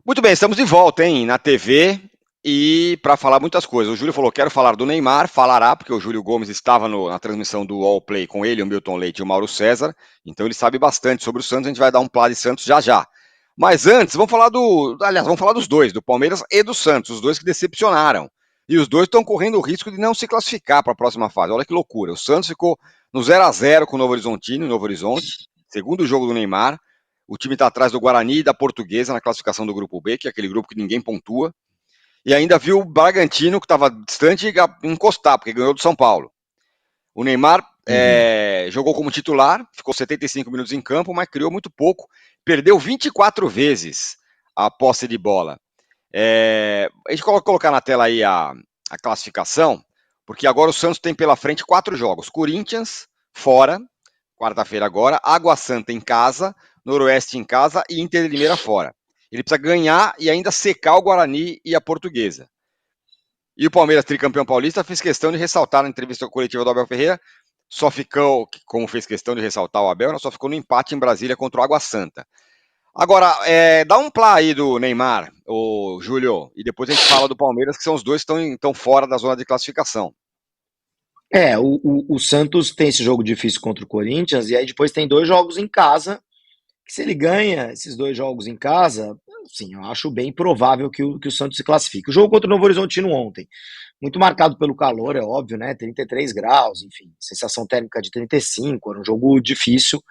Muito bem, estamos de volta, hein, na TV e para falar muitas coisas. O Júlio falou, quero falar do Neymar, falará, porque o Júlio Gomes estava na transmissão do All Play com ele, o Milton Leite e o Mauro César, então ele sabe bastante sobre o Santos, a gente vai dar um plá de Santos já já. Mas antes, vamos falar dos dois, do Palmeiras e do Santos, os dois que decepcionaram. E os dois estão correndo o risco de não se classificar para a próxima fase. Olha que loucura. O Santos ficou no 0-0 com o Novo Horizontino, Novo Horizonte, segundo jogo do Neymar. O time está atrás do Guarani e da Portuguesa na classificação do grupo B, que é aquele grupo que ninguém pontua. E ainda viu o Bragantino, que estava distante, encostar, porque ganhou do São Paulo. O Neymar Uhum. jogou como titular, ficou 75 minutos em campo, mas criou muito pouco. Perdeu 24 vezes a posse de bola. A gente colocar na tela aí a classificação, porque agora o Santos tem pela frente 4 jogos. Corinthians, fora, quarta-feira agora, Água Santa em casa, Noroeste em casa e Inter de Limeira fora. Ele precisa ganhar e ainda secar o Guarani e a Portuguesa. E o Palmeiras, tricampeão paulista, fez questão de ressaltar na entrevista coletiva do Abel Ferreira, só ficou, como fez questão de ressaltar o Abel, só ficou no empate em Brasília contra o Água Santa. Agora, dá um plá aí do Neymar, o Júlio, e depois a gente fala do Palmeiras, que são os dois que estão fora da zona de classificação. O Santos tem esse jogo difícil contra o Corinthians, e aí depois tem dois jogos em casa, que se ele ganha esses dois jogos em casa, sim, eu acho bem provável que o Santos se classifique. O jogo contra o Novo Horizontino ontem, muito marcado pelo calor, é óbvio, né? 33 graus, enfim, sensação térmica de 35, era um jogo difícil.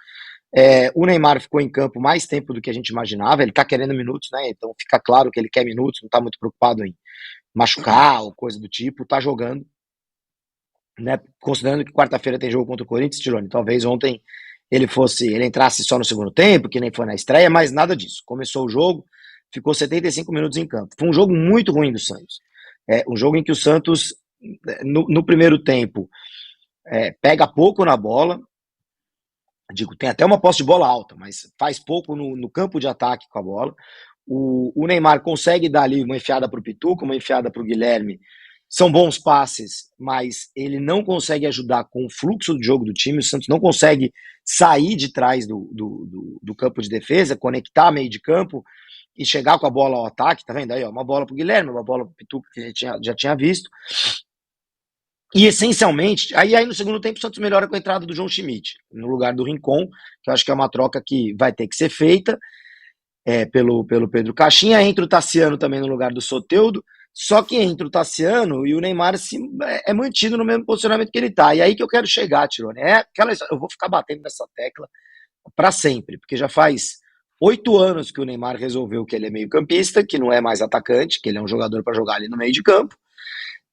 O Neymar ficou em campo mais tempo do que a gente imaginava, ele tá querendo minutos, né? Então fica claro que ele quer minutos, não tá muito preocupado em machucar ou coisa do tipo, tá jogando. Né? Considerando que quarta-feira tem jogo contra o Corinthians, Tirone, talvez ontem ele entrasse só no segundo tempo, que nem foi na estreia, mas nada disso. Começou o jogo, ficou 75 minutos em campo. Foi um jogo muito ruim do Santos. Um jogo em que o Santos, no primeiro tempo, pega pouco na bola, digo, tem até uma posse de bola alta, mas faz pouco no campo de ataque com a bola. O Neymar consegue dar ali uma enfiada para o Pituca, uma enfiada para o Guilherme. São bons passes, mas ele não consegue ajudar com o fluxo do jogo do time. O Santos não consegue sair de trás do campo de defesa, conectar meio de campo e chegar com a bola ao ataque. Tá vendo aí? Ó, uma bola para o Guilherme, uma bola para o Pituca, que a gente já tinha visto. E essencialmente, aí no segundo tempo o Santos melhora com a entrada do João Schmidt, no lugar do Rincon, que eu acho que é uma troca que vai ter que ser feita pelo Pedro Caixinha. Entra o Tassiano também no lugar do Soteldo, só que entra o Tassiano e o Neymar é mantido no mesmo posicionamento que ele está. E aí que eu quero chegar, Tirone. Eu vou ficar batendo nessa tecla para sempre, porque já faz 8 anos que o Neymar resolveu que ele é meio campista, que não é mais atacante, que ele é um jogador para jogar ali no meio de campo.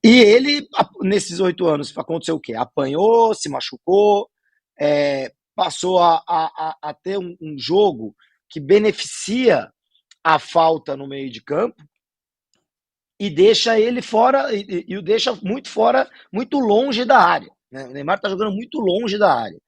E ele, nesses 8 anos, aconteceu o quê? Apanhou, se machucou, passou a ter um jogo que beneficia a falta no meio de campo e deixa ele fora, e o deixa muito fora, muito longe da área. Né? O Neymar está jogando muito longe da área.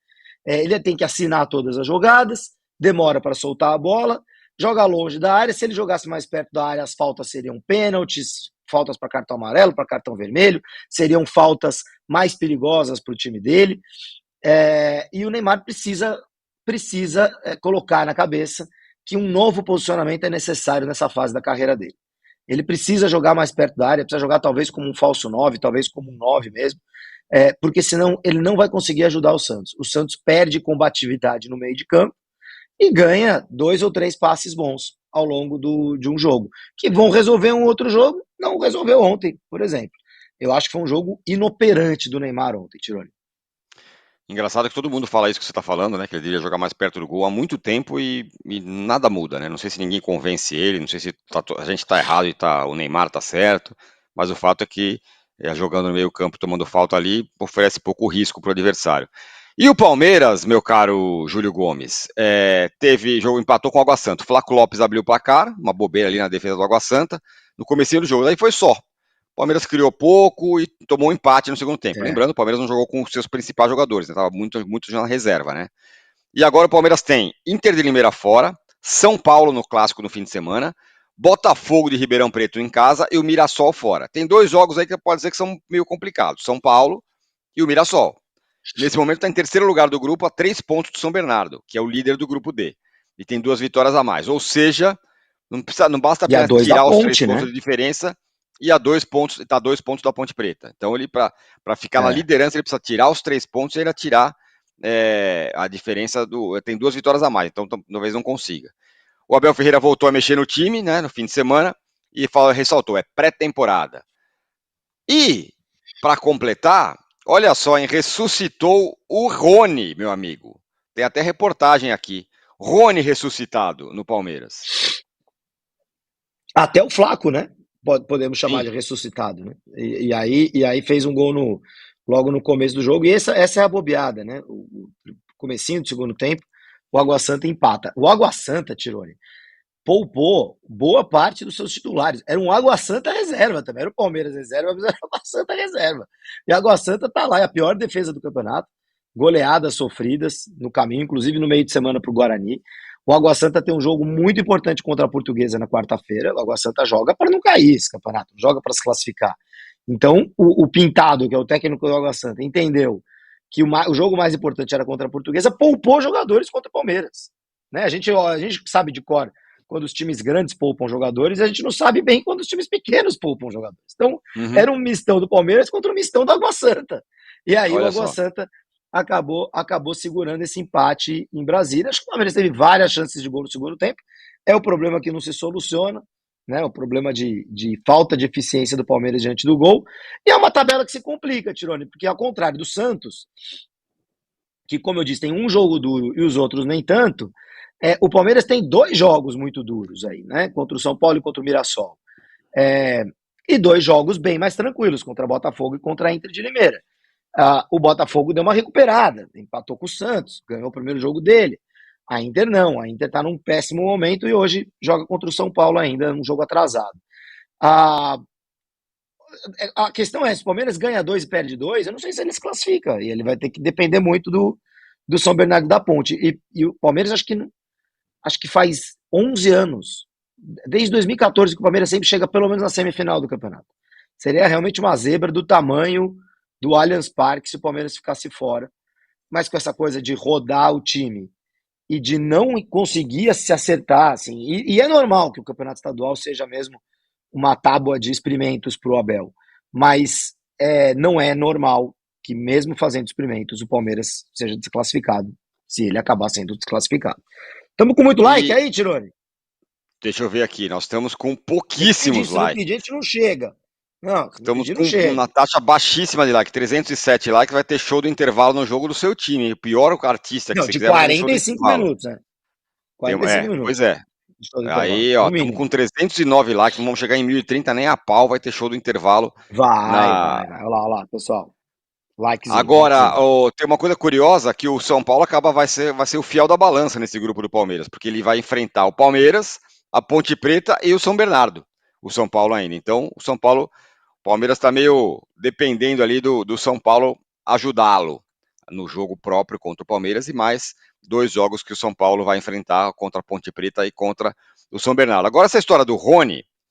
Ele tem que assinar todas as jogadas, demora para soltar a bola, joga longe da área. Se ele jogasse mais perto da área, as faltas seriam pênaltis, faltas para cartão amarelo, para cartão vermelho, seriam faltas mais perigosas para o time dele. E o Neymar precisa colocar na cabeça que um novo posicionamento é necessário nessa fase da carreira dele. Ele precisa jogar mais perto da área, precisa jogar talvez como um falso 9, talvez como um 9 mesmo, porque senão ele não vai conseguir ajudar o Santos. O Santos perde combatividade no meio de campo e ganha 2 ou 3 passes bons ao longo de um jogo, que vão resolver um outro jogo, não resolveu ontem, por exemplo. Eu acho que foi um jogo inoperante do Neymar ontem, Tironi. Engraçado que todo mundo fala isso que você está falando, né? Que ele deveria jogar mais perto do gol há muito tempo e nada muda, né? Não sei se ninguém convence ele, não sei se a gente está errado e o Neymar está certo, mas o fato é que jogando no meio campo, tomando falta ali, oferece pouco risco para o adversário. E o Palmeiras, meu caro Júlio Gomes, empatou com o Água Santa. O Flaco Lopes abriu o placar, uma bobeira ali na defesa do Água Santa, no comecinho do jogo. Daí foi só. O Palmeiras criou pouco e tomou um empate no segundo tempo. É. Lembrando, o Palmeiras não jogou com os seus principais jogadores, estava muito já na reserva, né? E agora o Palmeiras tem Inter de Limeira fora, São Paulo no clássico no fim de semana, Botafogo de Ribeirão Preto em casa e o Mirassol fora. Tem 2 jogos aí que pode dizer que são meio complicados, São Paulo e o Mirassol. Nesse momento está em terceiro lugar do grupo, a 3 pontos do São Bernardo, que é o líder do grupo D. E tem 2 vitórias a mais. Ou seja, Não basta E a apenas 2 da tirar os 3 Ponte, pontos né? de diferença e a 2 pontos, tá 2 pontos da Ponte Preta. Então ele, para ficar na liderança, ele precisa tirar os 3 pontos e ainda tirar a diferença tem 2 vitórias a mais, então talvez não consiga. O Abel Ferreira voltou a mexer no time, né, no fim de semana, e ressaltou, é pré-temporada. E, para completar, olha só, hein, ressuscitou o Rony, meu amigo. Tem até reportagem aqui. Rony ressuscitado no Palmeiras. Até o Flaco, né? Podemos chamar Sim. de ressuscitado, né? E aí fez um gol logo no começo do jogo. E essa é a bobeada, né? O comecinho do segundo tempo, o Água Santa empata. O Água Santa, Tirone, poupou boa parte dos seus titulares. Era um Água Santa reserva também. Era o Palmeiras reserva, mas era o Água Santa reserva. E a Água Santa tá lá, é a pior defesa do campeonato. Goleadas sofridas no caminho, inclusive no meio de semana para o Guarani. O Água Santa tem um jogo muito importante contra a Portuguesa na quarta-feira. O Água Santa joga para não cair esse campeonato, joga para se classificar. Então, o Pintado, que é o técnico do Água Santa, entendeu que o jogo mais importante era contra a Portuguesa, poupou jogadores contra o Palmeiras. Né? A gente sabe de cor quando os times grandes poupam jogadores, a gente não sabe bem quando os times pequenos poupam jogadores. Então, era um mistão do Palmeiras contra um mistão do Água Santa. E aí o Água Santa acabou segurando esse empate em Brasília. Acho que o Palmeiras teve várias chances de gol no segundo tempo. É o problema que não se soluciona, né? O problema de falta de eficiência do Palmeiras diante do gol. E é uma tabela que se complica, Tirone, porque ao contrário do Santos, que, como eu disse, tem um jogo duro e os outros nem tanto, o Palmeiras tem 2 jogos muito duros aí, né? Contra o São Paulo e contra o Mirassol. E 2 jogos bem mais tranquilos, contra o Botafogo e contra a Inter de Limeira. O Botafogo deu uma recuperada, empatou com o Santos, ganhou o primeiro jogo dele. A Inter não, a Inter está num péssimo momento e hoje joga contra o São Paulo ainda, um jogo atrasado. A questão é, se o Palmeiras ganha 2 e perde 2, eu não sei se ele se classifica, e ele vai ter que depender muito do São Bernardo da Ponte. E o Palmeiras acho que faz 11 anos, desde 2014, que o Palmeiras sempre chega pelo menos na semifinal do campeonato. Seria realmente uma zebra do tamanho do Allianz Parque se o Palmeiras ficasse fora. Mas com essa coisa de rodar o time e de não conseguir se acertar, assim, e é normal que o campeonato estadual seja mesmo uma tábua de experimentos para o Abel, mas não é normal que mesmo fazendo experimentos o Palmeiras seja desclassificado, se ele acabar sendo desclassificado. Estamos com muito like aí, Tirone? Deixa eu ver aqui, nós estamos com pouquíssimos likes. Se não pedir, a gente não chega. Não, estamos com uma taxa baixíssima de like, 307 likes, vai ter show do intervalo no jogo do seu time. O pior artista que não, você de quiser vai ter show do 45 intervalo. minutos, né? 45 minutos. Pois é. Aí, ó, estamos com 309 likes, não vamos chegar em 1030 nem a pau, vai ter show do intervalo. Vai. Olha lá, pessoal. Likezinho. Agora, tem uma coisa curiosa, que o São Paulo vai ser o fiel da balança nesse grupo do Palmeiras, porque ele vai enfrentar o Palmeiras, a Ponte Preta e o São Bernardo, o São Paulo ainda. Então, o Palmeiras está meio dependendo ali do São Paulo ajudá-lo no jogo próprio contra o Palmeiras e mais 2 jogos que o São Paulo vai enfrentar contra a Ponte Preta e contra o São Bernardo. Agora, essa história do Rony,